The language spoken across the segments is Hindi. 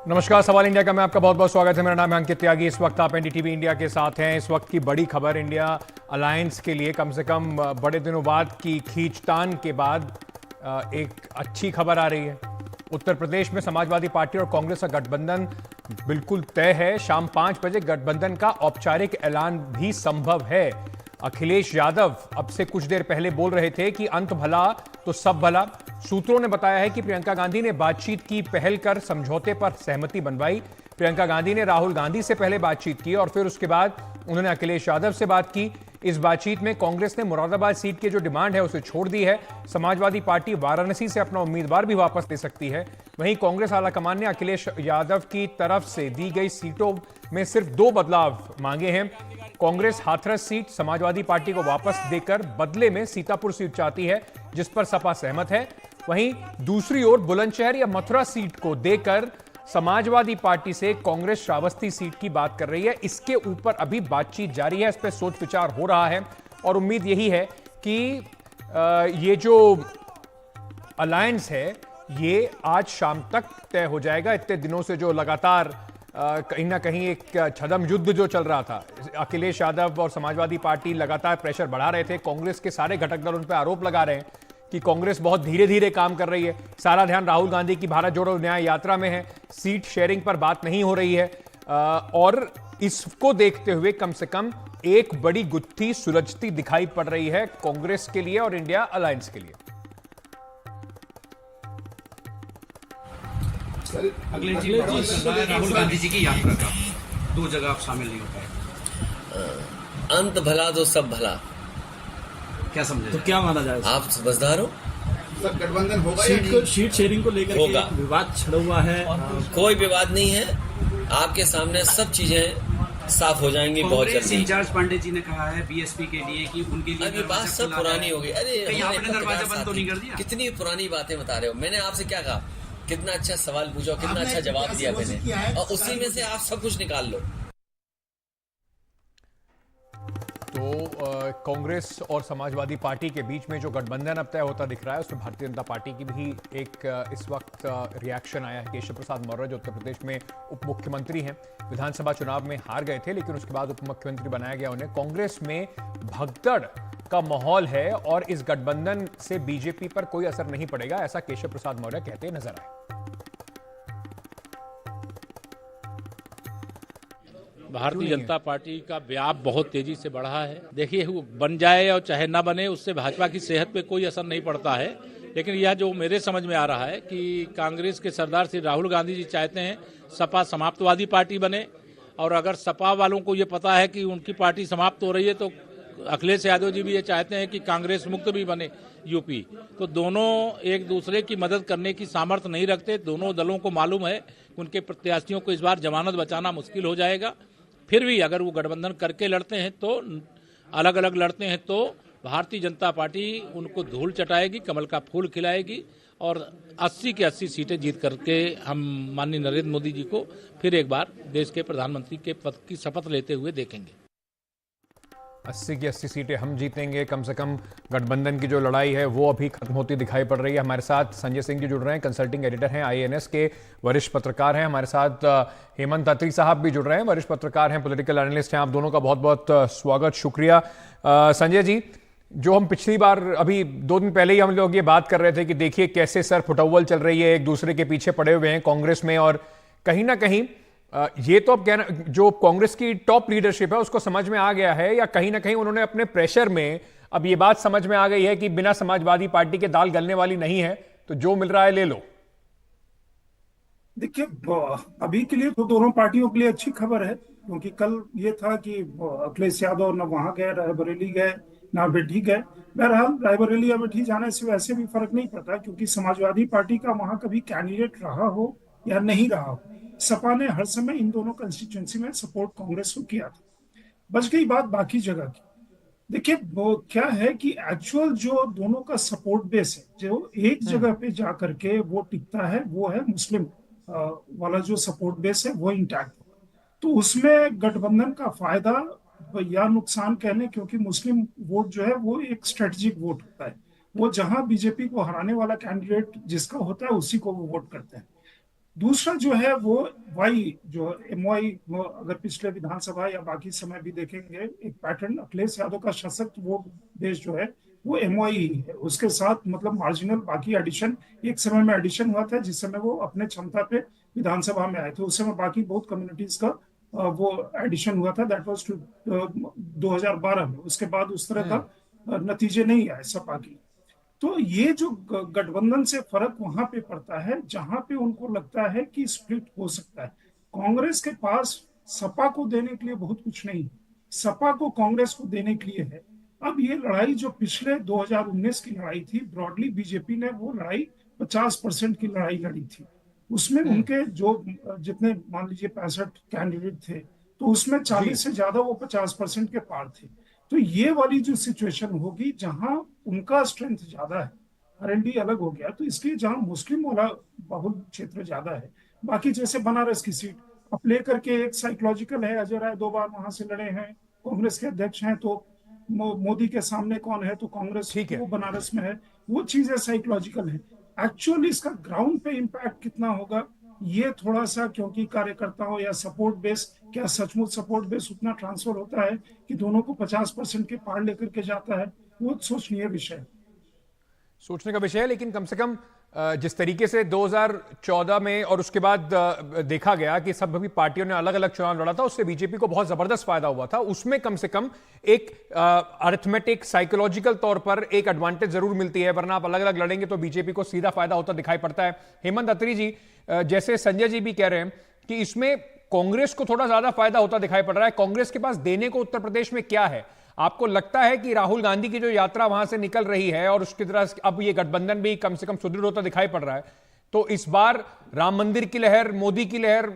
नमस्कार, सवाल इंडिया का मैं आपका बहुत बहुत स्वागत है। मेरा नाम है अंकित त्यागी। इस वक्त आप एनडीटीवी इंडिया के साथ हैं। इस वक्त की बड़ी खबर इंडिया अलायंस के लिए कम से कम बड़े दिनों बाद की खींचतान के बाद एक अच्छी खबर आ रही है। उत्तर प्रदेश में समाजवादी पार्टी और कांग्रेस का गठबंधन बिल्कुल तय है। शाम 5 बजे गठबंधन का औपचारिक ऐलान भी संभव है। अखिलेश यादव अब से कुछ देर पहले बोल रहे थे कि अंत भला तो सब भला। सूत्रों ने बताया है कि प्रियंका गांधी ने बातचीत की पहल कर समझौते पर सहमति बनवाई। प्रियंका गांधी ने राहुल गांधी से पहले बातचीत की और फिर उसके बाद उन्होंने अखिलेश यादव से बात की। इस बातचीत में कांग्रेस ने मुरादाबाद सीट की जो डिमांड है उसे छोड़ दी है। समाजवादी पार्टी वाराणसी से अपना उम्मीदवार भी वापस ले सकती है। वहीं कांग्रेस आलाकमान ने अखिलेश यादव की तरफ से दी गई सीटों में सिर्फ 2 बदलाव मांगे हैं। कांग्रेस हाथरस सीट समाजवादी पार्टी को वापस देकर बदले में सीतापुर सीट चाहती है, जिस पर सपा सहमत है। वहीं दूसरी ओर बुलंदशहर या मथुरा सीट को देकर समाजवादी पार्टी से कांग्रेस श्रावस्ती सीट की बात कर रही है। इसके ऊपर अभी बातचीत जारी है, इस पर सोच विचार हो रहा है और उम्मीद यही है कि ये जो अलायंस है ये आज शाम तक तय हो जाएगा। इतने दिनों से जो लगातार कहीं ना कहीं एक छदम युद्ध जो चल रहा था, अखिलेश यादव और समाजवादी पार्टी लगातार प्रेशर बढ़ा रहे थे। कांग्रेस के सारे घटक दल उन पर आरोप लगा रहे हैं कि कांग्रेस बहुत धीरे धीरे काम कर रही है। सारा ध्यान राहुल गांधी की भारत जोड़ो न्याय यात्रा में है। सीट शेयरिंग पर बात नहीं हो रही है और इसको देखते हुए कम से कम एक बड़ी गुत्थी सुलझती दिखाई पड़ रही है कांग्रेस के लिए और इंडिया अलायंस के लिए। अगले जी राहुल गांधी जी की यात्रा का 2 जगह आप शामिल नहीं हो पाए। अंत भला तो सब भला, क्या समझे? तो क्या माना जाए? आप समझदार हो। सर गठबंधन होगा सीट शेयरिंग को लेकर होगा। के विवाद छिड़ा हुआ है। कोई विवाद नहीं है, आपके सामने सब चीजें साफ हो जाएंगी बहुत जल्दी। इंचार्ज पांडे जी ने कहा है बीएसपी के लिए कि उनके लिए अभी बात सब पुरानी हो गई। अरे कहीं आपने दरवाजा बंद तो नहीं कर दिया? कितनी पुरानी बातें बता रहे हो। मैंने आपसे क्या कहा, कितना अच्छा सवाल पूछा, कितना अच्छा जवाब दिया मैंने, और उसी में से आप सब कुछ निकाल लो। तो कांग्रेस और समाजवादी पार्टी के बीच में जो गठबंधन अब तय होता दिख रहा है उसमें भारतीय जनता पार्टी की भी एक इस वक्त रिएक्शन आया है। केशव प्रसाद मौर्य जो उत्तर प्रदेश में उप मुख्यमंत्री हैं, विधानसभा चुनाव में हार गए थे लेकिन उसके बाद उप मुख्यमंत्री बनाया गया उन्हें। कांग्रेस में भगदड़ का माहौल है और इस गठबंधन से बीजेपी पर कोई असर नहीं पड़ेगा, ऐसा केशव प्रसाद मौर्य कहते नजर आए। भारतीय जनता पार्टी का व्याप बहुत तेजी से बढ़ा है। देखिए, वो बन जाए और चाहे ना बने उससे भाजपा की सेहत पे कोई असर नहीं पड़ता है, लेकिन यह जो मेरे समझ में आ रहा है कि कांग्रेस के सरदार श्री राहुल गांधी जी चाहते हैं सपा समाप्तवादी पार्टी बने, और अगर सपा वालों को ये पता है कि उनकी पार्टी समाप्त हो रही है तो अखिलेश यादव जी भी ये चाहते हैं कि कांग्रेस मुक्त भी बने यूपी। तो दोनों एक दूसरे की मदद करने की सामर्थ्य नहीं रखते। दोनों दलों को मालूम है कि उनके प्रत्याशियों को इस बार जमानत बचाना मुश्किल हो जाएगा। फिर भी अगर वो गठबंधन करके लड़ते हैं तो अलग अलग लड़ते हैं तो भारतीय जनता पार्टी उनको धूल चटाएगी, कमल का फूल खिलाएगी और 80 की 80 सीटें जीत करके हम माननीय नरेंद्र मोदी जी को फिर एक बार देश के प्रधानमंत्री के पद की शपथ लेते हुए देखेंगे। 80 की 80 सीटें हम जीतेंगे। कम से कम गठबंधन की जो लड़ाई है वो अभी खत्म होती दिखाई पड़ रही है। हमारे साथ संजय सिंह जी जुड़ रहे हैं, कंसल्टिंग एडिटर हैं, आईएनएस के वरिष्ठ पत्रकार हैं। हमारे साथ हेमंत अत्री साहब भी जुड़ रहे हैं, वरिष्ठ पत्रकार हैं, पॉलिटिकल एनालिस्ट हैं। आप दोनों का बहुत बहुत स्वागत, शुक्रिया। संजय जी, जो हम पिछली बार अभी 2 दिन पहले ही हम लोग ये बात कर रहे थे कि देखिए कैसे सर फुटअव्वल चल रही है, एक दूसरे के पीछे पड़े हुए हैं कांग्रेस में, और कहीं ना कहीं ये तो अब कहना जो कांग्रेस की टॉप लीडरशिप है उसको समझ में आ गया है, या कहीं ना कहीं उन्होंने अपने प्रेशर में अब ये बात समझ में आ गई है कि बिना समाजवादी पार्टी के दाल गलने वाली नहीं है, तो जो मिल रहा है ले लो। देखिए, अभी के लिए तो दोनों पार्टियों के लिए अच्छी खबर है, क्योंकि कल ये था कि अखिलेश यादव न वहां गए, रायबरेली गए, ना अमेठी गए। बहरहाल रायबरेली अमेठी जाने से वैसे भी फर्क नहीं पड़ता, क्योंकि समाजवादी पार्टी का वहां कभी कैंडिडेट रहा हो या नहीं रहा हो, सपा ने हर समय इन दोनों कंस्टिट्यूंसी में सपोर्ट कांग्रेस को किया था। बच गई बात बाकी जगह की। देखिए, वो क्या है कि एक्चुअल जो दोनों का सपोर्ट बेस है, जो एक जगह पे जा करके वो टिकता है, वो है मुस्लिम वाला जो सपोर्ट बेस है वो इंटैक्ट। तो उसमें गठबंधन का फायदा या नुकसान कहने, क्योंकि मुस्लिम वोट जो है वो एक स्ट्रेटेजिक वोट होता है। वो जहां बीजेपी को हराने वाला कैंडिडेट जिसका होता है उसी को वो वोट करते हैं। दूसरा जो है वो वाई जो MY, अगर पिछले विधानसभा या बाकी समय भी देखेंगे एक पैटर्न, अखिलेश यादव का सशक्त वोट बेस जो है वो MY ही है। उसके साथ मतलब मार्जिनल बाकी एडिशन, एक समय में एडिशन हुआ था जिस समय वो अपने क्षमता पे विधानसभा में आए थे, उस समय बाकी बहुत कम्युनिटीज का वो एडिशन हुआ था, दैट वाज 2012 में। उसके बाद उस तरह का नतीजे नहीं आए सपा की। तो ये जो गठबंधन से फर्क वहां पे पड़ता है जहां पे उनको लगता है कि स्प्लिट हो सकता है। कांग्रेस के पास सपा को देने के लिए बहुत कुछ नहीं है, सपा को कांग्रेस को देने के लिए है। अब ये लड़ाई जो पिछले 2019 की लड़ाई थी, ब्रॉडली बीजेपी ने वो लड़ाई 50% की लड़ाई लड़ी थी। उसमें उनके जो जितने मान लीजिए 65 कैंडिडेट थे, तो उसमें 40 से ज्यादा वो 50% के पार थे। तो ये वाली जो सिचुएशन होगी जहां उनका स्ट्रेंथ ज्यादा है, RLD अलग हो गया, तो इसलिए जहां मुस्लिम वाला बहुल क्षेत्र ज्यादा है, बाकी जैसे बनारस की सीट अब लेकर के एक साइकोलॉजिकल है, अजय राय 2 बार वहां से लड़े हैं, कांग्रेस के अध्यक्ष हैं, तो मोदी के सामने कौन है, तो कांग्रेस ठीक है। वो बनारस में है, वो चीजें साइकोलॉजिकल है। एक्चुअली इसका ग्राउंड पे इम्पैक्ट कितना होगा ये थोड़ा सा, क्योंकि कार्यकर्ताओं या सपोर्ट बेस, क्या सचमुच सपोर्ट बेस उतना ट्रांसफर होता है कि दोनों को 50% के पार लेकर के जाता है, वो सोचनीय विषय है, सोचने का विषय है। लेकिन कम से कम जिस तरीके से 2014 में और उसके बाद देखा गया कि सभी पार्टियों ने अलग अलग चुनाव लड़ा था, उससे बीजेपी को बहुत जबरदस्त फायदा हुआ था। उसमें कम से कम एक अरिथमेटिक साइकोलॉजिकल तौर पर एक एडवांटेज जरूर मिलती है, वरना आप अलग अलग लड़ेंगे तो बीजेपी को सीधा फायदा होता दिखाई पड़ता है। हेमंत अत्री जी, जैसे संजय जी भी कह रहे हैं कि इसमें कांग्रेस को थोड़ा ज्यादा फायदा होता दिखाई पड़ रहा है। कांग्रेस के पास देने को उत्तर प्रदेश में क्या है? आपको लगता है कि राहुल गांधी की जो यात्रा वहां से निकल रही है और उसकी तरह अब ये गठबंधन भी कम से कम सुदृढ़ होता दिखाई पड़ रहा है, तो इस बार राम मंदिर की लहर, मोदी की लहर,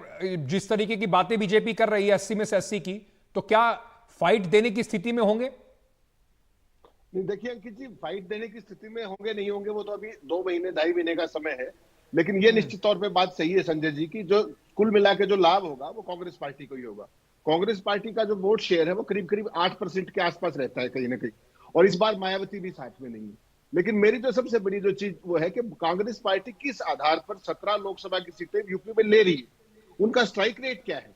जिस तरीके की बातें बीजेपी कर रही है 80 में से 80 की, तो क्या फाइट देने की स्थिति में होंगे? नहीं, देखिए अंकित जी, फाइट देने की स्थिति में होंगे नहीं होंगे वो तो अभी 2 महीने 2.5 महीने का समय है। लेकिन ये निश्चित तौर पे बात सही है संजय जी की, जो कुल मिला के जो लाभ होगा वो कांग्रेस पार्टी को ही होगा। कांग्रेस पार्टी का जो वोट शेयर है वो करीब करीब 8% के आसपास रहता है कहीं ना कहीं, और इस बार मायावती भी साथ में नहीं है। लेकिन मेरी जो सबसे बड़ी जो चीज वो है कि कांग्रेस पार्टी किस आधार पर 17 लोकसभा की सीटें यूपी में ले रही है, उनका स्ट्राइक रेट क्या है।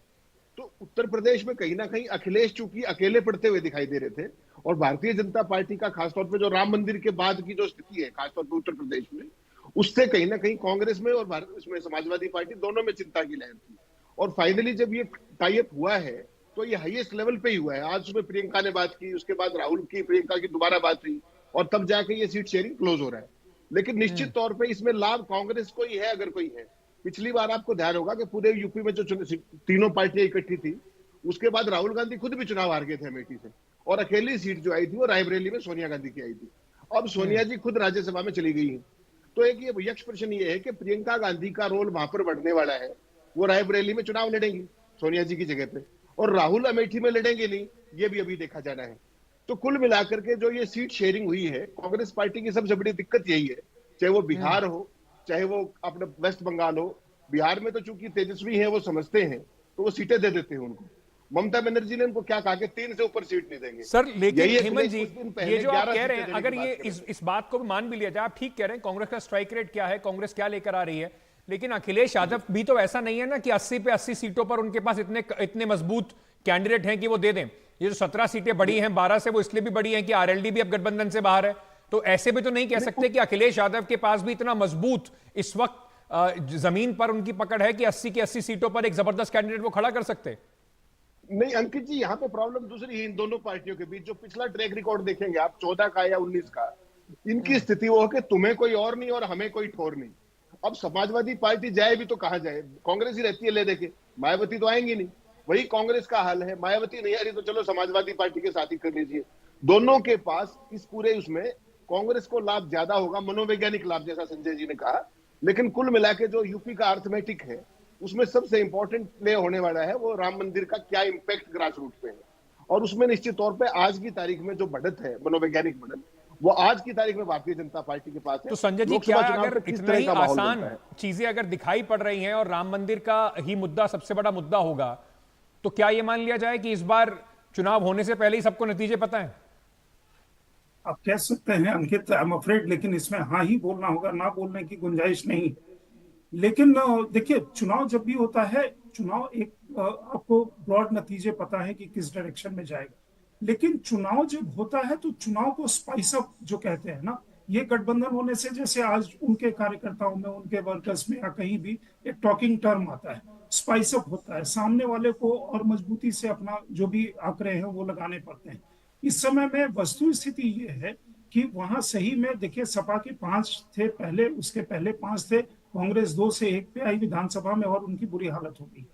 तो उत्तर प्रदेश में कहीं ना कहीं अखिलेश चूंकि अकेले पड़ते हुए दिखाई दे रहे थे, और भारतीय जनता पार्टी का खासतौर पर जो राम मंदिर के बाद की जो स्थिति है खासतौर पर उत्तर प्रदेश में, उससे कहीं ना कहीं कांग्रेस में और इसमें समाजवादी पार्टी दोनों में चिंता की लहर थी। और फाइनली जब ये टाई अप हुआ है तो ये हाईएस्ट लेवल पे ही हुआ है। आज सुबह प्रियंका ने बात की, उसके बाद राहुल की, प्रियंका की दोबारा बात हुई, और तब जाके ये सीट शेयरिंग क्लोज हो रहा है। लेकिन निश्चित तौर पे इसमें लाभ कांग्रेस को ही है अगर कोई है। पिछली बार आपको ध्यान होगा कि पूरे यूपी में जो तीनों पार्टियां इकट्ठी थी, उसके बाद राहुल गांधी खुद भी चुनाव हार गए थे अमेठी से, और अकेली सीट जो आई थी वो रायबरेली में सोनिया गांधी की आई थी। अब सोनिया जी खुद राज्यसभा में चली गई है। तो एक ये यक्ष प्रश्न ये है कि प्रियंका गांधी का रोल वहां पर बढ़ने वाला है, वो रायबरेली में चुनाव लड़ेंगी सोनिया जी की जगह पे, और राहुल अमेठी में लड़ेंगे नहीं, ये भी अभी देखा जाना है। तो कुल मिलाकर के जो ये सीट शेयरिंग हुई है, कांग्रेस पार्टी की सबसे बड़ी दिक्कत यही है, चाहे वो बिहार हो, चाहे वो अपने वेस्ट बंगाल हो। बिहार में तो चूंकि तेजस्वी है, वो समझते हैं तो वो सीटें दे देते हैं उनको। ममता बनर्जी ने उनको क्या कहा कि 3 से ऊपर सीट नहीं देंगे सर। लेकिन हेमंत जी, ये जो आप कह 11 रहे हैं, सीटें अगर देने की ये बात करें। इस बात को भी मान भी लिया जाए, आप ठीक कह रहे हैं, कांग्रेस का स्ट्राइक रेट क्या है, कांग्रेस क्या लेकर आ रही है, लेकिन अखिलेश यादव भी तो ऐसा नहीं है ना कि 80 पे 80 सीटों पर उनके पास इतने मजबूत कैंडिडेट हैं कि वो दे दें। ये जो 17 सीटें बड़ी हैं 12 से, वो इसलिए भी बड़ी हैं कि RLD भी अब गठबंधन से बाहर है। तो ऐसे भी तो नहीं कह सकते कि अखिलेश यादव के पास भी इतना मजबूत इस वक्त जमीन पर उनकी पकड़ है कि 80 की 80 सीटों पर एक जबरदस्त कैंडिडेट वो खड़ा कर सकते। नहीं अंकित जी, यहाँ पे प्रॉब्लम दूसरी है इन दोनों पार्टियों के बीच। जो पिछला ट्रैक रिकॉर्ड देखेंगे आप 14 का या 19 का, इनकी स्थिति वो है कि तुम्हें कोई और नहीं और हमें कोई ठोर नहीं। अब समाजवादी पार्टी जाए भी तो कहां जाए, कांग्रेस ही रहती है ले देके, मायावती तो आएंगी नहीं। वही कांग्रेस का हाल है, मायावती नहीं आ रही तो चलो समाजवादी पार्टी के साथ ही कर लीजिए। दोनों के पास इस पूरे उसमें कांग्रेस को लाभ ज्यादा होगा, मनोवैज्ञानिक लाभ, जैसा संजय जी ने कहा। लेकिन कुल मिला के जो यूपी का अर्थमेटिक है, उसमें सबसे इंपॉर्टेंट प्ले होने वाला है वो राम मंदिर का क्या इंपैक्ट ग्रास रूट पे है। और उसमें निश्चित तौर पे आज की तारीख में जो बढ़त है, मनोवैज्ञानिक बढ़त, वो आज की तारीख में भारतीय जनता पार्टी के पास है। तो संजय जी, क्या अगर इतना ही आसान चीजें अगर दिखाई पड़ रही हैं और राम मंदिर का ही मुद्दा सबसे बड़ा मुद्दा होगा, तो क्या यह मान लिया जाए कि इस बार चुनाव होने से पहले ही सबको नतीजे पता है? आप कह सकते हैं अंकित, आई एम अफ्रेड, लेकिन इसमें हाँ ही बोलना होगा, ना बोलने की गुंजाइश नहीं। लेकिन देखिए, चुनाव जब भी होता है, चुनाव एक आपको ब्रॉड नतीजे पता है कि किस डायरेक्शन में जाएगा। लेकिन चुनाव जब होता है तो चुनाव को स्पाइस अप जो कहते हैं ना, ये गठबंधन होने से, जैसे आज उनके कार्यकर्ताओं में, उनके वर्कर्स में या कहीं भी एक टॉकिंग टर्म आता है, स्पाइस अप होता है, सामने वाले को और मजबूती से अपना जो भी आंकड़े हैं वो लगाने पड़ते हैं। इस समय में वस्तु स्थिति ये है कि वहां सही में देखिए, सपा के 5 थे पहले, उसके पहले 5 थे, कांग्रेस 2 से 1 पे आई विधानसभा में और उनकी बुरी हालत हो गई।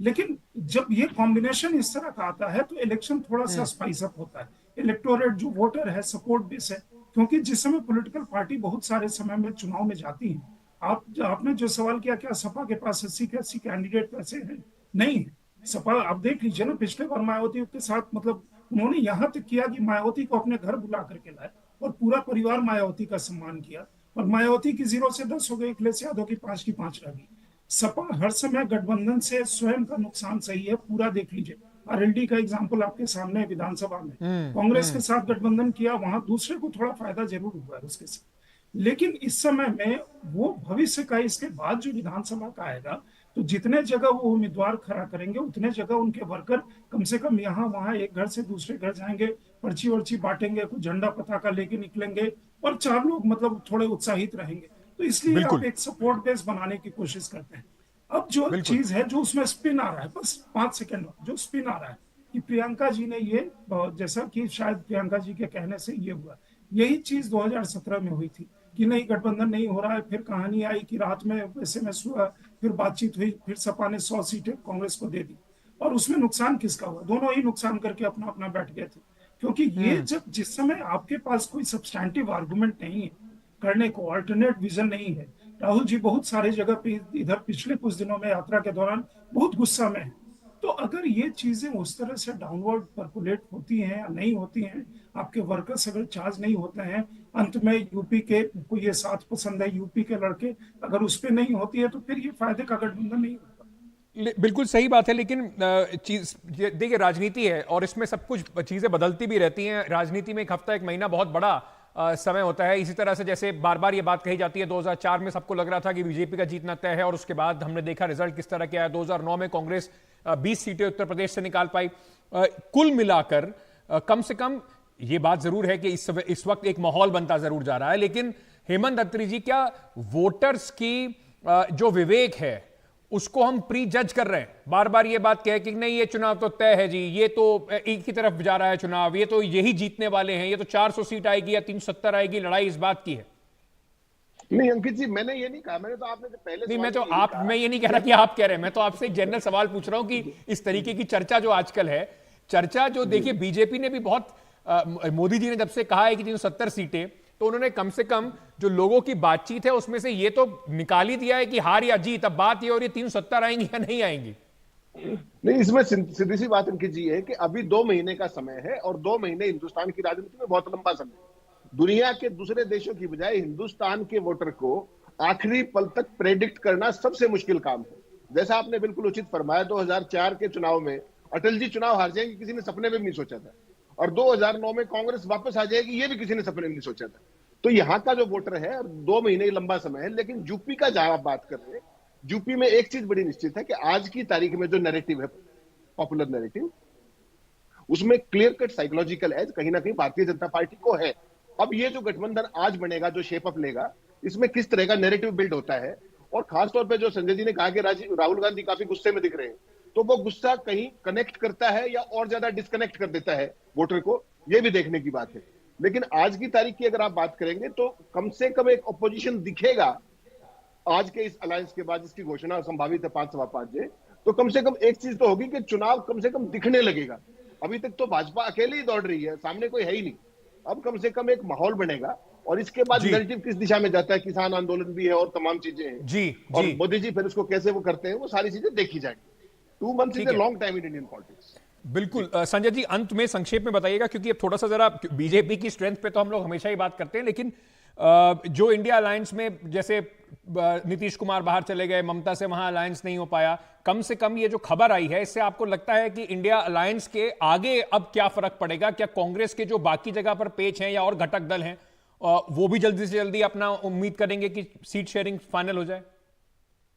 लेकिन जब ये कॉम्बिनेशन इस तरह का आता है तो इलेक्शन थोड़ा सा स्पाइस अप होता है। इलेक्टोरेट जो वोटर है, सपोर्ट बेस है, क्योंकि जिस समय पॉलिटिकल पार्टी बहुत सारे समय में चुनाव में जाती है, आपने जो सवाल किया, क्या सपा के पास 80 के 80 कैंडिडेट पैसे हैं? नहीं है। सपा, आप देख लीजिए ना, पिछले बार मायावती के साथ, मतलब उन्होंने यहां तक किया कि मायावती को अपने घर बुला करके लाए और पूरा परिवार मायावती का सम्मान किया, और मायावती की 0 से 10 हो गई, अखिलेश यादव की 5 की 5 रह गई। सपा हर समय गठबंधन से स्वयं का नुकसान सही है, पूरा देख लीजिए। आरएलडी का एग्जाम्पल आपके सामने है विधानसभा में, कांग्रेस के साथ गठबंधन किया, वहां दूसरे को थोड़ा फायदा जरूर हुआ है उसके साथ। लेकिन इस समय में वो भविष्य का, इसके बाद जो विधानसभा का आएगा, तो जितने जगह वो उम्मीदवार खड़ा करेंगे उतने जगह उनके वर्कर कम से कम यहाँ वहां एक घर से दूसरे घर जाएंगे, पर्ची वर्ची बांटेंगे, कुछ झंडा पताका लेके निकलेंगे, और 4 लोग मतलब थोड़े उत्साहित रहेंगे। तो इसलिए आप एक सपोर्ट बेस बनाने की कोशिश करते हैं। अब जो चीज है, जो उसमें स्पिन आ रहा है, बस 5 सेकंड जो स्पिन आ रहा है कि प्रियंका जी ने ये, जैसा कि शायद प्रियंका जी के कहने से ये हुआ, यही चीज 2017 में हुई थी कि नहीं, गठबंधन नहीं हो रहा है। फिर कहानी आई कि रात में SMS हुआ, फिर बातचीत हुई, फिर सपा ने 100 सीटें कांग्रेस को दे दी, और उसमें नुकसान किसका हुआ? दोनों ही नुकसान करके अपना अपना बैठ गए थे। क्योंकि ये जब, जिस समय आपके पास कोई सब्सटैंटिव आर्गुमेंट नहीं है करने को, अल्टरनेट विजन नहीं है। राहुल जी बहुत सारे जगह पे इधर पिछले कुछ दिनों में यात्रा के दौरान बहुत गुस्सा में है। तो अगर ये चीजें उस तरह से डाउनवर्ड परकुलेट होती हैं या नहीं होती हैं, आपके वर्कर्स अगर चार्ज नहीं होते हैं, अंत में यूपी के को ये साथ पसंद है, यूपी के लड़के, अगर उस पर नहीं होती है तो फिर ये फायदे का गठबंधन नहीं होता। बिल्कुल सही बात है, लेकिन चीज देखिए, राजनीति है और इसमें सब कुछ चीजें बदलती भी रहती हैं। राजनीति में एक हफ्ता, एक महीना बहुत बड़ा समय होता है। इसी तरह से जैसे बार बार ये बात कही जाती है, 2004 में सबको लग रहा था कि बीजेपी का जीतना तय है, और उसके बाद हमने देखा रिजल्ट किस तरह के आया। 2009 में कांग्रेस 20 सीटें उत्तर प्रदेश से निकाल पाई। कुल मिलाकर कम से कम ये बात जरूर है कि इस वक्त एक माहौल बनता जरूर जा रहा है। लेकिन हेमंत अत्री जी, क्या वोटर्स की जो विवेक है उसको हम प्री जज कर रहे हैं? बार बार ये बात कहे कि नहीं, ये चुनाव तो तय है जी, ये तो एक ही तरफ जा रहा है चुनाव, ये तो यही जीतने वाले हैं, ये तो 400 सीट आएगी या 370 आएगी, लड़ाई इस बात की है। नहीं अंकित जी, मैंने ये नहीं कहा। मैंने तो, आपने तो पहले नहीं, मैं ये नहीं कह रहा कि आप कह रहे हैं, मैं तो आपसे एक जनरल सवाल पूछ रहा हूं कि इस तरीके की चर्चा जो आजकल है, चर्चा जो देखिए बीजेपी ने भी बहुत, मोदी जी ने जब से कहा है कि 370 सीटें, तो उन्होंने कम से कम जो लोगों की बातचीत है उसमें से ये तो निकाल ही दिया है कि हार या जीत, अब बात ये हो रही है 370 आएंगी या नहीं आएंगी। नहीं, इसमें सीधी सी बात अंकित जी है कि अभी 2 महीने का समय है, और 2 महीने हिंदुस्तान की राजनीति में बहुत लंबा समय है। दुनिया के दूसरे देशों की बजाय हिंदुस्तान के वोटर को आखिरी पल तक प्रेडिक्ट करना सबसे मुश्किल काम है। जैसा आपने बिल्कुल उचित फरमाया, 2004 के चुनाव में अटल जी चुनाव हार जाएंगे किसी ने सपने में भी नहीं सोचा था, और 2009 में कांग्रेस वापस आ जाएगी ये भी किसी ने सपने में नहीं सोचा था। तो यहाँ का जो वोटर है, 2 महीने लंबा समय है। लेकिन यूपी का जहां आप बात कर रहे हैं, यूपी में एक चीज बड़ी निश्चित है कि आज की तारीख में जो नैरेटिव है, पॉपुलर नैरेटिव, उसमें क्लियर कट साइकोलॉजिकल एज कहीं ना कहीं भारतीय जनता पार्टी को है। अब ये जो गठबंधन आज बनेगा, जो शेप अप लेगा, इसमें किस तरह का नैरेटिव बिल्ड होता है। और खासतौर पर जो संजय जी ने कहा कि राहुल गांधी काफी गुस्से में दिख रहे हैं, तो वो गुस्सा कहीं कनेक्ट करता है या और ज्यादा डिस्कनेक्ट कर देता है वोटर को, ये भी देखने की बात है। लेकिन आज की तारीख की अगर आप बात करेंगे तो कम से कम एक ऑपोजिशन दिखेगा आज के इस अलायंस के बाद, जिसकी घोषणा संभावित है 5 सवा 5 तो कम से कम एक चीज तो होगी कि चुनाव कम से कम दिखने लगेगा। अभी तक तो भाजपा अकेले ही दौड़ रही है, सामने कोई है ही नहीं। अब कम से कम एक माहौल बनेगा, और इसके बाद नैरेटिव किस दिशा में जाता है, किसान आंदोलन भी है और तमाम चीजें हैं जी, और मोदी जी फिर उसको कैसे वो करते हैं, वो सारी चीजें देखी जाएंगी। 2 months is a long time in Indian politics. बिल्कुल। संजय जी, अंत में संक्षेप में बताइएगा, क्योंकि अब थोड़ा सा जरा बीजेपी की स्ट्रेंथ पे तो हम लोग हमेशा ही बात करते हैं, लेकिन जो इंडिया अलायंस में, जैसे नीतीश कुमार बाहर चले गए, ममता से वहां अलायंस नहीं हो पाया, कम से कम ये जो खबर आई है, इससे आपको लगता है कि इंडिया अलायंस के आगे अब क्या फर्क पड़ेगा? क्या कांग्रेस के जो बाकी जगह पर पेच हैं या और घटक दल हैं, वो भी जल्दी से जल्दी अपना उम्मीद करेंगे कि सीट शेयरिंग फाइनल हो जाए?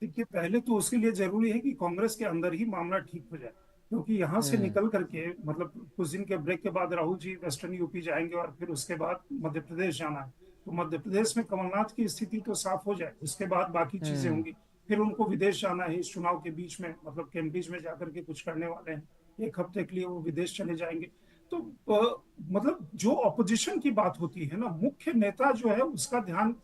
देखिए, पहले तो उसके लिए जरूरी है कि कांग्रेस के अंदर ही मामला ठीक हो जाए, क्योंकि यहाँ से निकल करके मतलब कुछ दिन के ब्रेक के बाद राहुल जी वेस्टर्न यूपी जाएंगे और फिर उसके बाद मध्य प्रदेश जाना है। तो मध्य प्रदेश में कमलनाथ की स्थिति तो साफ हो जाए, उसके बाद बाकी चीजें होंगी। फिर उनको विदेश जाना है इस चुनाव के बीच में, मतलब कैम्ब्रिज में जाकर के कुछ करने वाले हैं, 1 हफ्ते के लिए वो विदेश चले जाएंगे। तो मतलब जो ऑपोजिशन की बात होती है ना, मुख्य नेता जो है उसका ध्यान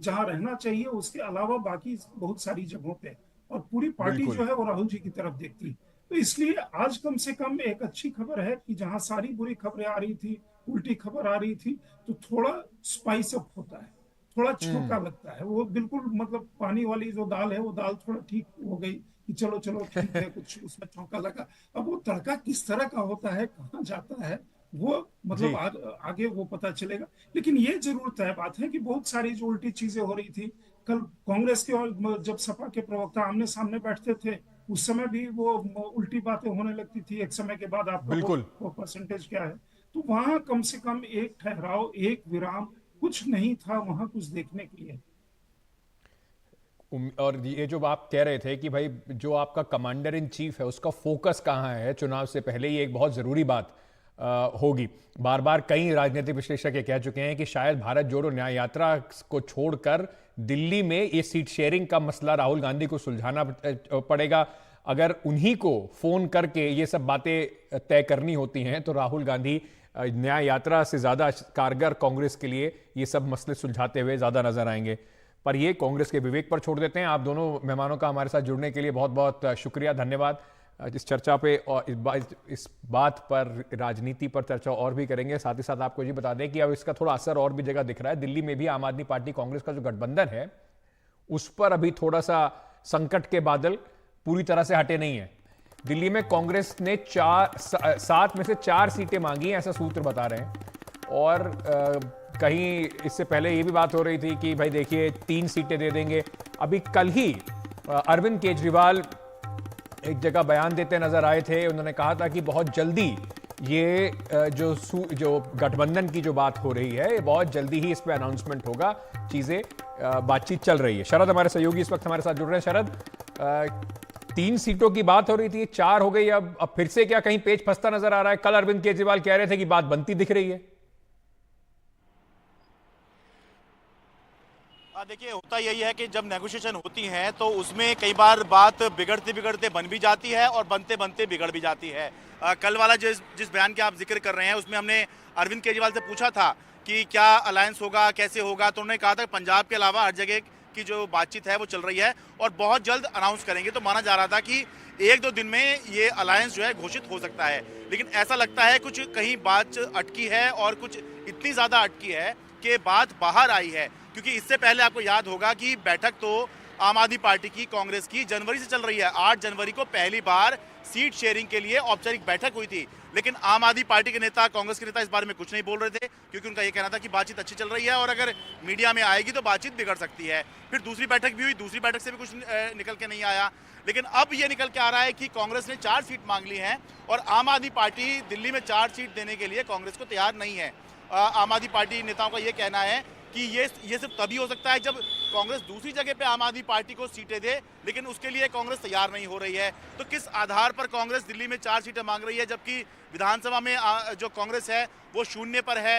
जहां रहना चाहिए, उसके अलावा बाकी बहुत सारी जगहों पे, और पूरी पार्टी जो है वो राहुल जी की तरफ देखती है। तो इसलिए आज कम से कम एक अच्छी खबर है कि जहां सारी बुरी खबरें आ रही थी, उल्टी खबर आ रही थी, तो थोड़ा स्पाइस अप होता है, थोड़ा छोका लगता है। वो बिल्कुल मतलब पानी वाली जो दाल है वो दाल थोड़ा ठीक हो गई कि चलो चलो ठीक है, कुछ उसमें चौंका लगा। अब वो तड़का किस तरह का होता है, कहाँ जाता है, वो मतलब आगे वो पता चलेगा। लेकिन ये जरूर तय बात है कि बहुत सारी जो उल्टी चीजें हो रही थी, कल कांग्रेस के और जब सपा के प्रवक्ता आमने सामने बैठते थे उस समय भी वो उल्टी बातें होने लगती थी। एक समय के बाद आपका बिल्कुल वो परसेंटेज क्या है, तो वहां कम से कम एक ठहराव, एक विराम, कुछ नहीं था वहां कुछ देखने के लिए। और ये जो आप कह रहे थे कि भाई जो आपका कमांडर इन चीफ है उसका फोकस कहाँ है चुनाव से पहले, ये एक बहुत जरूरी बात होगी। बार बार कई राजनीतिक विश्लेषक ये कह चुके हैं कि शायद भारत जोड़ो न्याय यात्रा को छोड़कर दिल्ली में ये सीट शेयरिंग का मसला राहुल गांधी को सुलझाना पड़ेगा। अगर उन्हीं को फोन करके ये सब बातें तय करनी होती हैं तो राहुल गांधी न्याय यात्रा से ज्यादा कारगर कांग्रेस के लिए ये सब मसले सुलझाते हुए ज्यादा नजर आएंगे। पर ये कांग्रेस के विवेक पर छोड़ देते हैं। आप दोनों मेहमानों का हमारे साथ जुड़ने के लिए बहुत बहुत शुक्रिया, धन्यवाद। इस चर्चा पे और इस बात पर, राजनीति पर चर्चा और भी करेंगे। साथ ही साथ आपको ये बता दें कि अब इसका थोड़ा असर और भी जगह दिख रहा है। दिल्ली में भी आम आदमी पार्टी कांग्रेस का जो गठबंधन है उस पर अभी थोड़ा सा संकट के बादल पूरी तरह से हटे नहीं है। दिल्ली में कांग्रेस ने 7 में से 4 सीटें मांगी हैं, ऐसा सूत्र बता रहे हैं। और कहीं इससे पहले ये भी बात हो रही थी कि भाई देखिए 3 सीटें दे देंगे। अभी कल ही अरविंद केजरीवाल एक जगह बयान देते नजर आए थे। उन्होंने कहा था कि बहुत जल्दी ये जो गठबंधन की जो बात हो रही है, बहुत जल्दी ही इस पे अनाउंसमेंट होगा। चीजें बातचीत चल रही है। शरद हमारे सहयोगी इस वक्त हमारे साथ जुड़ रहे हैं। शरद, 3 सीटों की बात हो रही थी, 4 हो गई। अब फिर से क्या कहीं पेच फंसता नजर आ रहा है? कल अरविंद केजरीवाल कह रहे थे कि बात बनती दिख रही है। देखिए, होता यही है कि जब नेगोशिएशन होती है तो उसमें कई बार बात बिगड़ते बिगड़ते बन भी जाती है और बनते बनते बिगड़ भी जाती है। कल वाला जिस बयान के आप जिक्र कर रहे हैं उसमें हमने अरविंद केजरीवाल से पूछा था कि क्या अलायंस होगा, कैसे होगा, तो उन्होंने कहा था पंजाब के अलावा हर जगह की जो बातचीत है वो चल रही है और बहुत जल्द अनाउंस करेंगे। तो माना जा रहा था कि 1-2 दिन में ये अलायंस जो है घोषित हो सकता है, लेकिन ऐसा लगता है कुछ कहीं बात अटकी है और कुछ इतनी ज़्यादा अटकी है कि बात बाहर आई है। क्योंकि इससे पहले आपको याद होगा कि बैठक तो आम आदमी पार्टी की, कांग्रेस की जनवरी से चल रही है। 8 जनवरी को पहली बार सीट शेयरिंग के लिए औपचारिक बैठक हुई थी, लेकिन आम आदमी पार्टी के नेता, कांग्रेस के नेता इस बारे में कुछ नहीं बोल रहे थे, क्योंकि उनका ये कहना था कि बातचीत अच्छी चल रही है और अगर मीडिया में आएगी तो बातचीत बिगड़ सकती है। फिर दूसरी बैठक भी हुई, दूसरी बैठक से भी कुछ निकल के नहीं आया। लेकिन अब ये निकल के आ रहा है कि कांग्रेस ने 4 सीट मांग ली हैं और आम आदमी पार्टी दिल्ली में 4 सीट देने के लिए कांग्रेस को तैयार नहीं है। आम आदमी पार्टी नेताओं का ये कहना है कि ये सिर्फ तभी हो सकता है जब कांग्रेस दूसरी जगह पे आम आदमी पार्टी को सीटें दे, लेकिन उसके लिए कांग्रेस तैयार नहीं हो रही है। तो किस आधार पर कांग्रेस दिल्ली में 4 सीटें मांग रही है, जबकि विधानसभा में जो कांग्रेस है वो 0 पर है,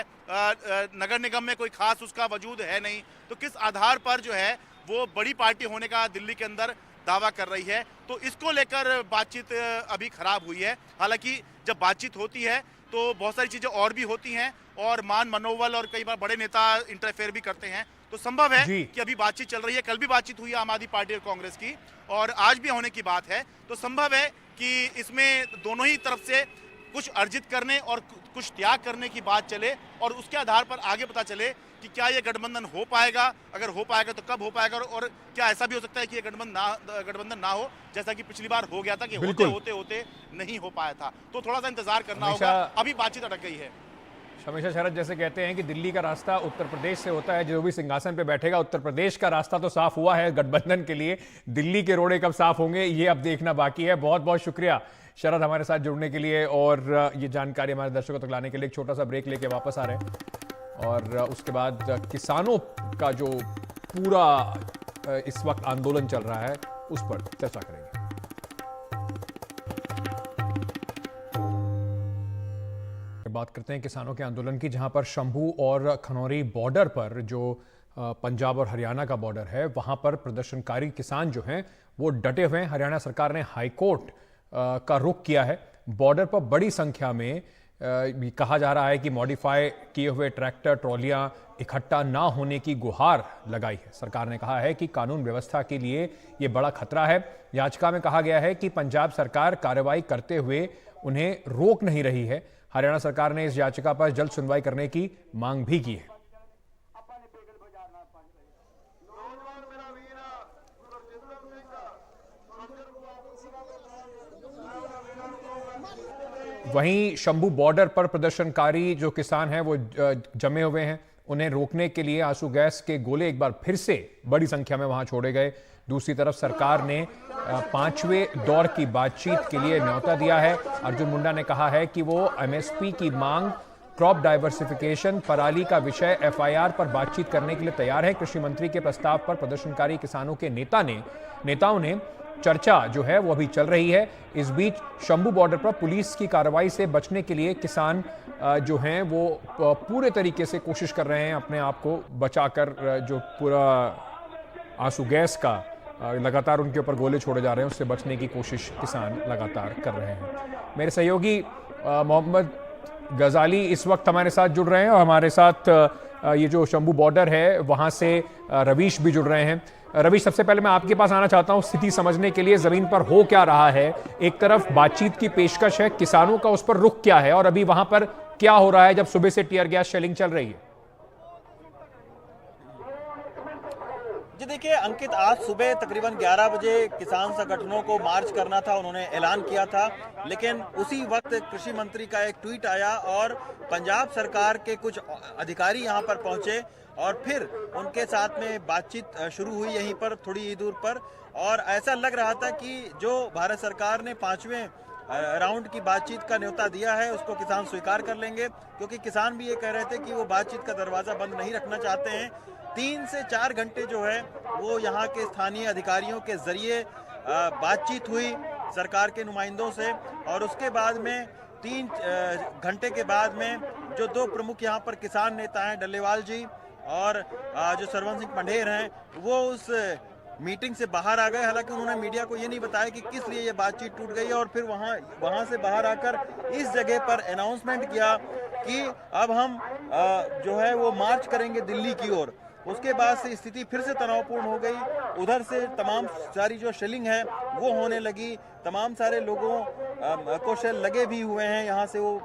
नगर निगम में कोई खास उसका वजूद है नहीं। तो किस आधार पर जो है वो बड़ी पार्टी होने का दिल्ली के अंदर दावा कर रही है, तो इसको लेकर बातचीत अभी खराब हुई है। हालांकि जब बातचीत होती है तो बहुत सारी चीज़ें और भी होती हैं और मान मनोबल और कई बार बड़े नेता इंटरफेयर भी करते हैं। तो संभव है कि अभी बातचीत चल रही है, कल भी बातचीत हुई आम आदमी पार्टी और कांग्रेस की और आज भी होने की बात है। तो संभव है कि इसमें दोनों ही तरफ से कुछ अर्जित करने और कुछ त्याग करने की बात चले और उसके आधार पर आगे पता चले कि क्या ये गठबंधन हो पाएगा, अगर हो पाएगा तो कब हो पाएगा और क्या ऐसा भी हो सकता है कि ये गठबंधन ना हो, जैसा कि पिछली बार हो गया था कि होते होते नहीं हो पाया था। तो थोड़ा सा इंतजार करना होगा, अभी बातचीत अटक गई है। हमेशा शरद जैसे कहते हैं कि दिल्ली का रास्ता उत्तर प्रदेश से होता है, जो भी सिंहासन पे बैठेगा उत्तर प्रदेश का रास्ता तो साफ हुआ है गठबंधन के लिए, दिल्ली के रोड़े कब साफ होंगे ये अब देखना बाकी है। बहुत बहुत शुक्रिया शरद हमारे साथ जुड़ने के लिए और ये जानकारी हमारे दर्शकों तक लाने के लिए। एक छोटा सा ब्रेक लेके वापस आ रहे हैं और उसके बाद किसानों का जो पूरा इस वक्त आंदोलन चल रहा है उस पर चर्चा करेंगे। बात करते हैं किसानों के आंदोलन की, जहां पर शंभू और खनौरी बॉर्डर पर जो पंजाब और हरियाणा का बॉर्डर है वहां पर प्रदर्शनकारी किसान जो हैं वो डटे हुए हैं। हरियाणा सरकार ने हाईकोर्ट का रुख किया है। बॉर्डर पर बड़ी संख्या में कहा जा रहा है कि मॉडिफाई किए हुए ट्रैक्टर ट्रॉलियां इकट्ठा ना होने की गुहार लगाई है। सरकार ने कहा है कि कानून व्यवस्था के लिए यह बड़ा खतरा है। याचिका में कहा गया है कि पंजाब सरकार कार्रवाई करते हुए उन्हें रोक नहीं रही है। हरियाणा सरकार ने इस याचिका पर जल्द सुनवाई करने की मांग भी की है। वहीं शंभू बॉर्डर पर प्रदर्शनकारी जो किसान हैं वो जमे हुए हैं। उन्हें रोकने के लिए आंसू गैस के गोले एक बार फिर से बड़ी संख्या में वहां छोड़े गए। दूसरी तरफ सरकार ने 5वें दौर की बातचीत के लिए न्योता दिया है। अर्जुन मुंडा ने कहा है कि वो एमएसपी की मांग, क्रॉप डाइवर्सिफिकेशन, पराली का विषय, एफआईआर पर बातचीत करने के लिए तैयार है। कृषि मंत्री के प्रस्ताव पर प्रदर्शनकारी किसानों के नेताओं ने चर्चा जो है वो अभी चल रही है। इस बीच शंभू बॉर्डर पर पुलिस की कार्रवाई से बचने के लिए किसान जो हैं वो पूरे तरीके से कोशिश कर रहे हैं अपने आप को बचाकर। जो पूरा आंसू गैस का लगातार उनके ऊपर गोले छोड़े जा रहे हैं उससे बचने की कोशिश किसान लगातार कर रहे हैं। मेरे सहयोगी मोहम्मद गजाली इस वक्त हमारे साथ जुड़ रहे हैं और हमारे साथ ये जो शंभू बॉर्डर है वहां से रवीश भी जुड़ रहे हैं। रवीश, सबसे पहले मैं आपके पास आना चाहता हूं स्थिति समझने के लिए, जमीन पर हो क्या रहा है। एक तरफ बातचीत की पेशकश है, किसानों का उस पर रुख क्या है और अभी वहां पर क्या हो रहा है जब सुबह से टीयर गैस शेलिंग चल रही है? जी देखिए अंकित, आज सुबह तकरीबन 11 बजे किसान संगठनों को मार्च करना था, उन्होंने ऐलान किया था। लेकिन उसी वक्त कृषि मंत्री का एक ट्वीट आया और पंजाब सरकार के कुछ अधिकारी यहां पर पहुंचे और फिर उनके साथ में बातचीत शुरू हुई यहीं पर थोड़ी ही दूर पर। और ऐसा लग रहा था कि जो भारत सरकार ने 5वें राउंड की बातचीत का न्योता दिया है उसको किसान स्वीकार कर लेंगे, क्योंकि किसान भी ये कह रहे थे कि वो बातचीत का दरवाज़ा बंद नहीं रखना चाहते हैं। 3 से 4 घंटे जो है वो यहाँ के स्थानीय अधिकारियों के जरिए बातचीत हुई सरकार के नुमाइंदों से और उसके बाद में 3 घंटे के बाद में जो 2 प्रमुख यहाँ पर किसान नेता हैं, डल्लेवाल जी और जो सरवन सिंह पंढेर हैं, वो उस मीटिंग से बाहर आ गए। हालांकि उन्होंने मीडिया को ये नहीं बताया कि किस लिए ये बातचीत टूट गई और फिर वहाँ से बाहर आकर इस जगह पर अनाउंसमेंट किया कि अब हम जो है वो मार्च करेंगे दिल्ली की ओर। उसके बाद से स्थिति फिर से तनावपूर्ण हो गई। उधर से तमाम सारी जो शेलिंग है वो होने लगी, तमाम सारे लोगों को शेल लगे भी हुए हैं, यहाँ से वो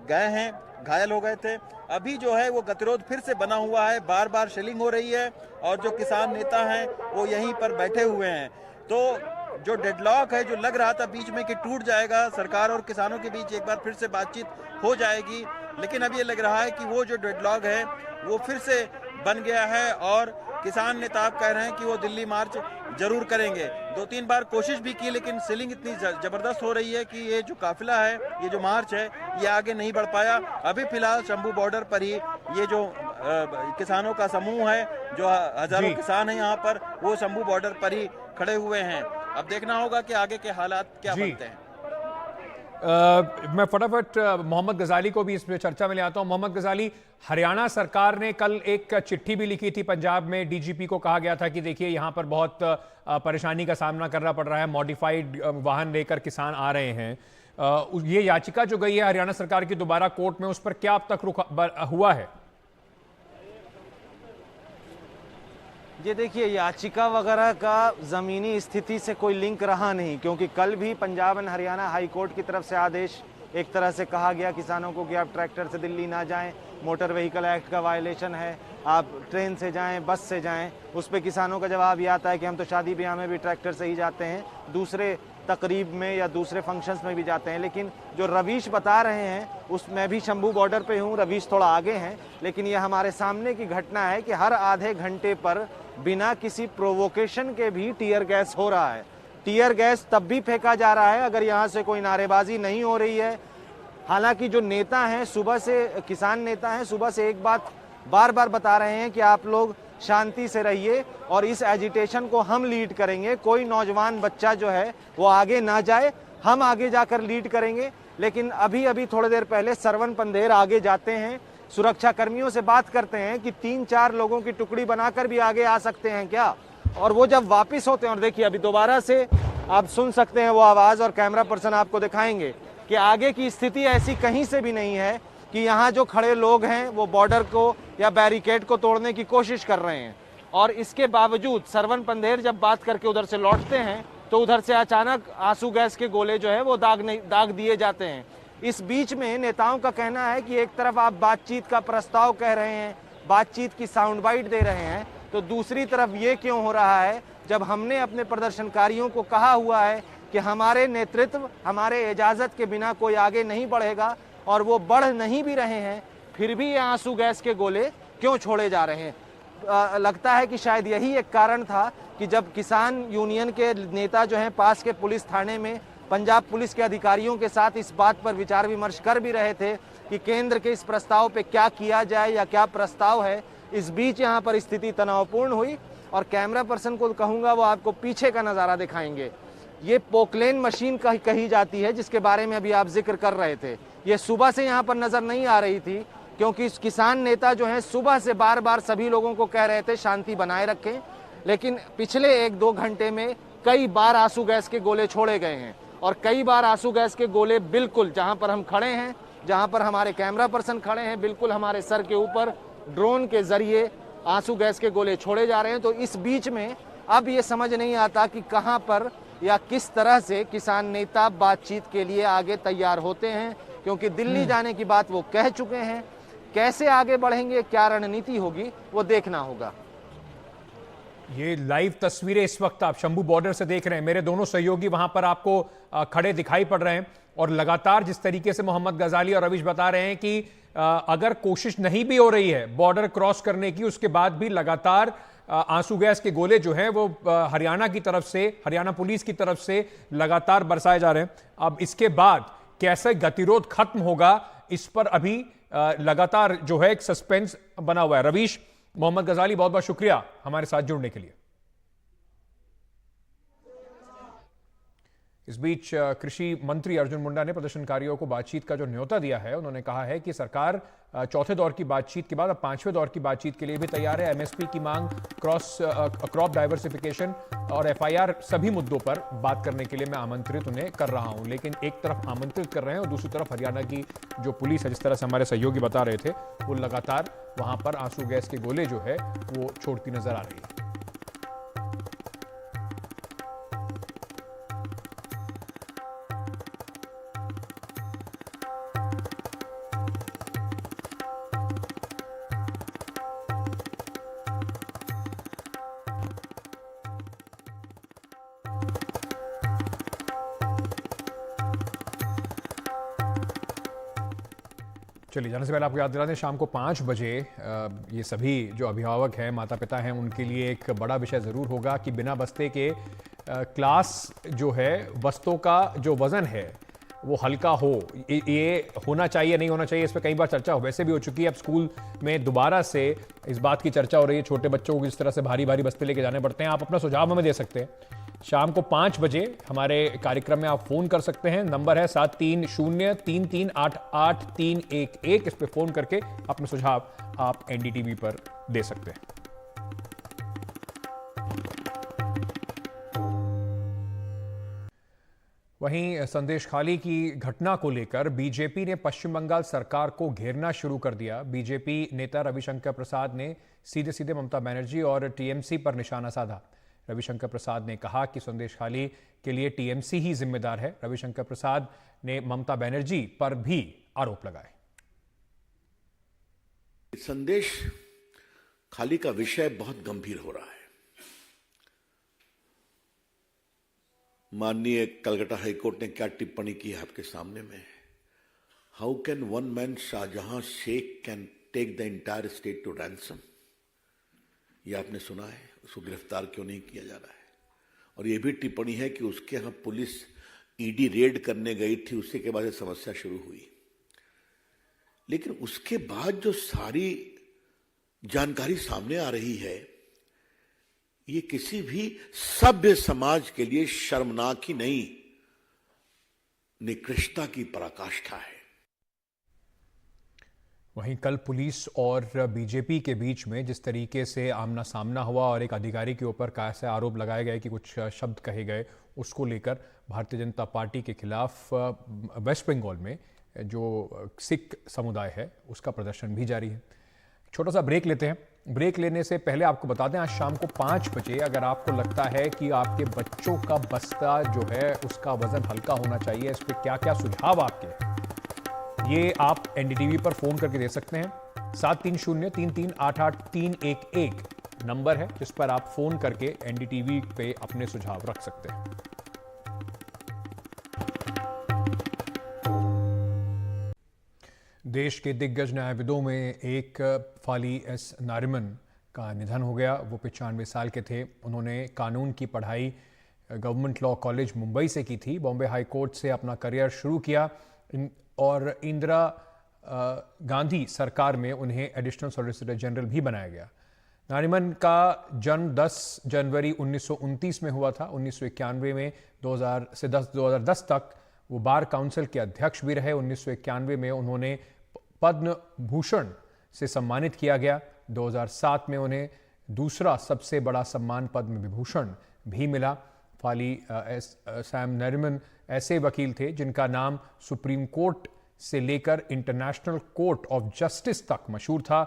गए हैं, घायल हो गए थे। अभी जो है वो गतिरोध फिर से बना हुआ है, बार बार शेलिंग हो रही है और जो किसान नेता हैं वो यहीं पर बैठे हुए हैं। तो जो डेडलॉक है, जो लग रहा था बीच में कि टूट जाएगा, सरकार और किसानों के बीच एक बार फिर से बातचीत हो जाएगी, लेकिन अब ये लग रहा है कि वो जो डेडलॉक है वो फिर से बन गया है और किसान नेता कह रहे हैं कि वो दिल्ली मार्च जरूर करेंगे। 2-3 बार कोशिश भी की लेकिन सेलिंग इतनी जबरदस्त हो रही है कि ये जो काफिला है, ये जो मार्च है, ये आगे नहीं बढ़ पाया। अभी फिलहाल शंभू बॉर्डर पर ही ये जो किसानों का समूह है, जो हजारों किसान हैं यहाँ पर, वो शंभू बॉर्डर पर ही खड़े हुए हैं। अब देखना होगा कि आगे के हालात क्या बनते हैं। मैं फटाफट मोहम्मद गजाली को भी इस चर्चा में ले आता हूं। मोहम्मद गजाली, हरियाणा सरकार ने कल एक चिट्ठी भी लिखी थी पंजाब में। डीजीपी को कहा गया था कि देखिए यहां पर बहुत परेशानी का सामना करना पड़ रहा है, मॉडिफाइड वाहन लेकर किसान आ रहे हैं। ये याचिका जो गई है हरियाणा सरकार की दोबारा कोर्ट में, उस पर क्या अब तक रुख हुआ है? ये देखिए याचिका वगैरह का ज़मीनी स्थिति से कोई लिंक रहा नहीं, क्योंकि कल भी Punjab and Haryana high court की तरफ से आदेश एक तरह से कहा गया किसानों को कि आप ट्रैक्टर से दिल्ली ना जाएं, मोटर व्हीकल एक्ट का वायलेशन है, आप ट्रेन से जाएं, बस से जाएं। उस पर किसानों का जवाब ये आता है कि हम तो शादी ब्याह में भी ट्रैक्टर से ही जाते हैं, दूसरे तकरीब में या दूसरे फंक्शंस में भी जाते हैं। लेकिन जो रवीश बता रहे हैं उसमें भी शंभू बॉर्डर पे हूँ, रवीश थोड़ा आगे हैं, लेकिन ये हमारे सामने की घटना है कि हर आधे घंटे पर बिना किसी प्रोवोकेशन के भी टीयर गैस हो रहा है। टीयर गैस तब भी फेंका जा रहा है अगर यहाँ से कोई नारेबाजी नहीं हो रही है। हालांकि जो नेता हैं, सुबह से किसान नेता हैं, सुबह से एक बात बार बार बता रहे हैं कि आप लोग शांति से रहिए और इस एजिटेशन को हम लीड करेंगे। कोई नौजवान बच्चा जो है वो आगे ना जाए, हम आगे जाकर लीड करेंगे। लेकिन अभी थोड़ी देर पहले सरवन पंधेर आगे जाते हैं, सुरक्षा कर्मियों से बात करते हैं कि 3-4 लोगों की टुकड़ी बनाकर भी आगे आ सकते हैं क्या, और वो जब वापस होते हैं, और देखिए अभी दोबारा से आप सुन सकते हैं वो आवाज़, और कैमरा पर्सन आपको दिखाएंगे कि आगे की स्थिति ऐसी कहीं से भी नहीं है कि यहाँ जो खड़े लोग हैं वो बॉर्डर को या बैरिकेड को तोड़ने की कोशिश कर रहे हैं। और इसके बावजूद सरवन पंधेर जब बात करके उधर से लौटते हैं तो उधर से अचानक आंसू गैस के गोले जो है वो दाग दिए जाते हैं। इस बीच में नेताओं का कहना है कि एक तरफ आप बातचीत का प्रस्ताव कह रहे हैं, बातचीत की साउंड बाइट दे रहे हैं, तो दूसरी तरफ ये क्यों हो रहा है जब हमने अपने प्रदर्शनकारियों को कहा हुआ है कि हमारे नेतृत्व, हमारे इजाज़त के बिना कोई आगे नहीं बढ़ेगा, और वो बढ़ नहीं भी रहे हैं, फिर भी ये आंसू गैस के गोले क्यों छोड़े जा रहे हैं। लगता है कि शायद यही एक कारण था कि जब किसान यूनियन के नेता जो हैं पास के पुलिस थाने में पंजाब पुलिस के अधिकारियों के साथ इस बात पर विचार विमर्श कर भी रहे थे कि केंद्र के इस प्रस्ताव पे क्या किया जाए या क्या प्रस्ताव है, इस बीच यहाँ पर स्थिति तनावपूर्ण हुई। और कैमरा पर्सन को कहूँगा वो आपको पीछे का नज़ारा दिखाएंगे। ये पोकलेन मशीन कही जाती है जिसके बारे में अभी आप जिक्र कर रहे थे। ये सुबह से यहाँ पर नज़र नहीं आ रही थी क्योंकि किसान नेता जो हैं सुबह से बार बार सभी लोगों को कह रहे थे शांति बनाए रखें, लेकिन पिछले 1-2 घंटे में कई बार आंसू गैस के गोले छोड़े गए हैं। और कई बार आंसू गैस के गोले बिल्कुल जहां पर हम खड़े हैं, जहां पर हमारे कैमरा पर्सन खड़े हैं, बिल्कुल हमारे सर के ऊपर ड्रोन के जरिए आंसू गैस के गोले छोड़े जा रहे हैं। तो इस बीच में अब ये समझ नहीं आता कि कहां पर या किस तरह से किसान नेता बातचीत के लिए आगे तैयार होते हैं, क्योंकि दिल्ली जाने की बात वो कह चुके हैं। कैसे आगे बढ़ेंगे, क्या रणनीति होगी, वो देखना होगा। ये लाइव तस्वीरें इस वक्त आप शंभू बॉर्डर से देख रहे हैं। मेरे दोनों सहयोगी वहां पर आपको खड़े दिखाई पड़ रहे हैं और लगातार जिस तरीके से मोहम्मद गजाली और रवीश बता रहे हैं कि अगर कोशिश नहीं भी हो रही है बॉर्डर क्रॉस करने की, उसके बाद भी लगातार आंसू गैस के गोले जो हैं वो हरियाणा की तरफ से, हरियाणा पुलिस की तरफ से लगातार बरसाए जा रहे हैं। अब इसके बाद कैसे गतिरोध खत्म होगा, इस पर अभी लगातार जो है एक सस्पेंस बना हुआ है। रवीश, मोहम्मद गजाली, बहुत बहुत शुक्रिया हमारे साथ जुड़ने के लिए। इस बीच कृषि मंत्री अर्जुन मुंडा ने प्रदर्शनकारियों को बातचीत का जो न्योता दिया है, उन्होंने कहा है कि सरकार चौथे दौर की बातचीत के बाद अब 5वें दौर की बातचीत के लिए भी तैयार है। एमएसपी की मांग, क्रॉप डाइवर्सिफिकेशन और एफआईआर, सभी मुद्दों पर बात करने के लिए मैं आमंत्रित उन्हें कर रहा हूं। लेकिन एक तरफ आमंत्रित कर रहे हैं और दूसरी तरफ हरियाणा की जो पुलिस है, जिस तरह से हमारे सहयोगी बता रहे थे, वो लगातार वहां पर आंसू गैस के गोले जो है वो छोड़ती नजर आ रही है। चलिए, जाने से पहले आपको याद दिला दें, शाम को 5 बजे ये सभी जो अभिभावक हैं, माता पिता हैं, उनके लिए एक बड़ा विषय ज़रूर होगा कि बिना बस्ते के क्लास जो है, बस्तों का जो वज़न है वो हल्का हो। ये होना चाहिए, नहीं होना चाहिए, इस पर कई बार चर्चा वैसे भी हो चुकी है। अब स्कूल में दोबारा से इस बात की चर्चा हो रही है, छोटे बच्चों को किस तरह से भारी भारी बस्ते लेके जाने पड़ते हैं। आप अपना सुझाव हमें दे सकते हैं। शाम को 5 बजे हमारे कार्यक्रम में आप फोन कर सकते हैं। नंबर है 7303388311। इस पे फोन करके अपने सुझाव आप एनडीटीवी पर दे सकते हैं। वहीं संदेश खाली की घटना को लेकर बीजेपी ने पश्चिम बंगाल सरकार को घेरना शुरू कर दिया। बीजेपी नेता रविशंकर प्रसाद ने सीधे सीधे ममता बनर्जी और टीएमसी पर निशाना साधा। रविशंकर प्रसाद ने कहा कि संदेश खाली के लिए टीएमसी ही जिम्मेदार है। रविशंकर प्रसाद ने ममता बनर्जी पर भी आरोप लगाए। संदेश खाली का विषय बहुत गंभीर हो रहा है। माननीय कलकत्ता हाईकोर्ट ने क्या टिप्पणी की है आपके सामने में। How can one man Shahjahan Sheikh can take the entire state to ransom. ये आपने सुना है। उसको गिरफ्तार क्यों नहीं किया जा रहा है। और ये भी टिप्पणी है कि उसके यहां पुलिस ईडी रेड करने गई थी, उसी के बाद समस्या शुरू हुई। लेकिन उसके बाद जो सारी जानकारी सामने आ रही है ये किसी भी सभ्य समाज के लिए शर्मनाक ही नहीं, निकृष्टता की पराकाष्ठा है। वहीं कल पुलिस और बीजेपी के बीच में जिस तरीके से आमना सामना हुआ और एक अधिकारी के ऊपर कैसे आरोप लगाए गए कि कुछ शब्द कहे गए, उसको लेकर भारतीय जनता पार्टी के खिलाफ वेस्ट बंगाल में जो सिख समुदाय है उसका प्रदर्शन भी जारी है। छोटा सा ब्रेक लेते हैं। ब्रेक लेने से पहले आपको बता दें, आज शाम को 5 बजे अगर आपको लगता है कि आपके बच्चों का बस्ता जो है उसका वजन हल्का होना चाहिए, इस पर क्या क्या सुझाव आपके हैं, ये आप एनडीटीवी पर फोन करके दे सकते हैं। 7303388311 नंबर है जिस पर आप फोन करके एनडीटीवी पे अपने सुझाव रख सकते हैं। देश के दिग्गज न्यायविदों में एक फाली एस नारिमन का निधन हो गया। वो 95 साल के थे। उन्होंने कानून की पढ़ाई गवर्नमेंट लॉ कॉलेज मुंबई से की थी। बॉम्बे हाई कोर्ट से अपना करियर शुरू किया और इंदिरा गांधी सरकार में उन्हें एडिशनल सॉलिसिटर जनरल भी बनाया गया। नारिमन का जन्म 10 जनवरी 1929 में हुआ था। 1991 में 2010 तक वो बार काउंसिल के अध्यक्ष भी रहे। 1991 में उन्होंने पद्म भूषण से सम्मानित किया गया। 2007 में उन्हें दूसरा सबसे बड़ा सम्मान पद्म विभूषण भी मिला। फाली सैम नरिमन ऐसे वकील थे जिनका नाम सुप्रीम कोर्ट से लेकर इंटरनेशनल कोर्ट ऑफ जस्टिस तक मशहूर था।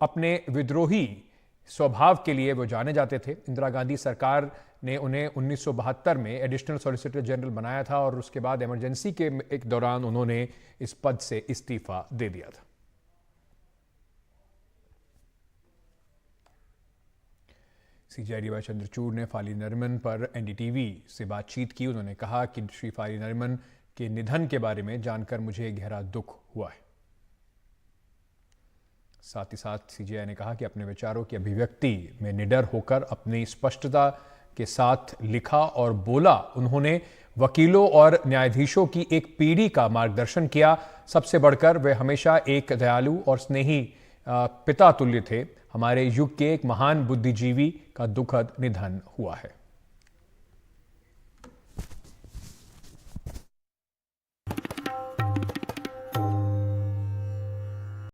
अपने विद्रोही स्वभाव के लिए वो जाने जाते थे। इंदिरा गांधी सरकार ने उन्हें 1972 में एडिशनल सॉलिसिटर जनरल बनाया था और उसके बाद इमरजेंसी के एक दौरान उन्होंने इस पद से इस्तीफा दे दिया था। सीजेआई डीवाई चंद्रचूड़ ने फाली नरिमन पर एनडीटीवी से बातचीत की। उन्होंने कहा कि श्री फाली नरिमन के निधन के बारे में जानकर मुझे गहरा दुख हुआ है। साथ ही साथ सीजेआई ने कहा कि अपने विचारों की अभिव्यक्ति में निडर होकर अपनी स्पष्टता के साथ लिखा और बोला। उन्होंने वकीलों और न्यायाधीशों की एक पीढ़ी का मार्गदर्शन किया। सबसे बढ़कर वे हमेशा एक दयालु और स्नेही पिता तुल्य थे। हमारे युग के एक महान बुद्धिजीवी का दुखद निधन हुआ है।